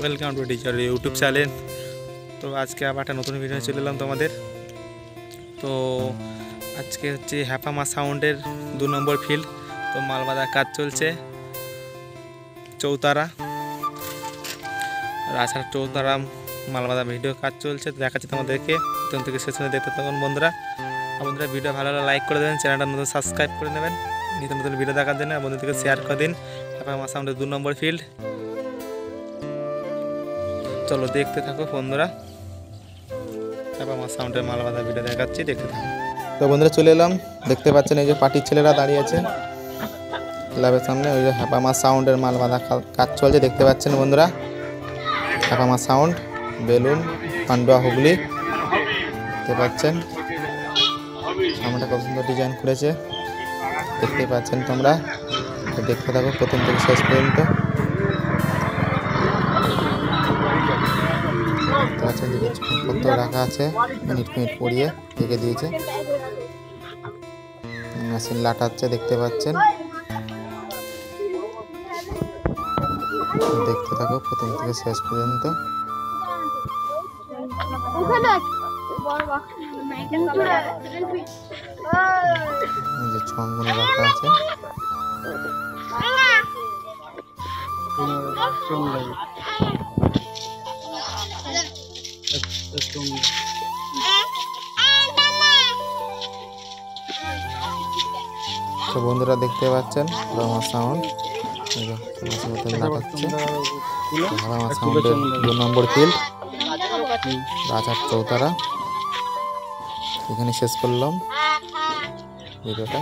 Welcome to teacher YouTube channel. তো আজকে আবার একটা নতুন ভিডিও চলে এলাম তোমাদের। তো আজকে হচ্ছে হ্যাপামা সাউন্ডের 2 নম্বর ফিল্ড। তো মাল বাঁধার কাজ চলছে, চৌতারা রাজহাট চৌতারা মাল বাঁধা ভিডিও কাজ চলছে। দেখাচ্ছি তোমাদেরকে, প্রথম থেকে শেষ পর্যন্ত দেখতে থাকুন বন্ধুরা। বন্ধুরা ভিডিও ভালো হলে লাইক করে দেবেন, চ্যানেলটা নতুন সাবস্ক্রাইব করে নেবেন নিত্য নতুন ভিডিও দেখার জন্য। বন্ধুদেরকে শেয়ার করে দিন। হ্যাপামা সাউন্ডের 2 নম্বর ফিল্ড। চলো দেখতে থাকো বন্ধুরা, হ্যাপামা সাউন্ডের মাল বাঁধা ভিডিও দেখাচ্ছি, দেখতে থাকো। তো বন্ধুরা চলে এলাম, দেখতে পাচ্ছেন এই যে পার্টির ছেলেরা দাঁড়িয়ে আছে ক্লাবের সামনে। ওই যে হ্যাপামা সাউন্ডের মাল বাঁধা কাজ চলছে, দেখতে পাচ্ছেন বন্ধুরা। হ্যাপামা সাউন্ড, বেলুন, পান্ডুয়া, হুগলি, দেখতে পাচ্ছেন। সামনেটা কত সুন্দর ডিজাইন করেছে, দেখতে পাচ্ছেন তোমরা। দেখতে থাকো প্রথম থেকে শেষ পর্যন্ত। কত রাখা আছে, মিনিট পরিয়ে রেখে দিয়েছে। মেশিন লাটাচ্ছে, দেখতে পাচ্ছেন। দেখতে থাকো প্রথম থেকে শেষ পর্যন্ত। যে ছংগুলো রাখা আছে, তো বন্ধুরা দেখতে পাচ্ছেন হ্যাপামা সাউন্ড লাগাচ্ছে। হ্যাপামা সাউন্ডের 2 নম্বর ফিল্ড, রাজহাট চৌতারা। এখানে শেষ করলাম ভিডিওটা।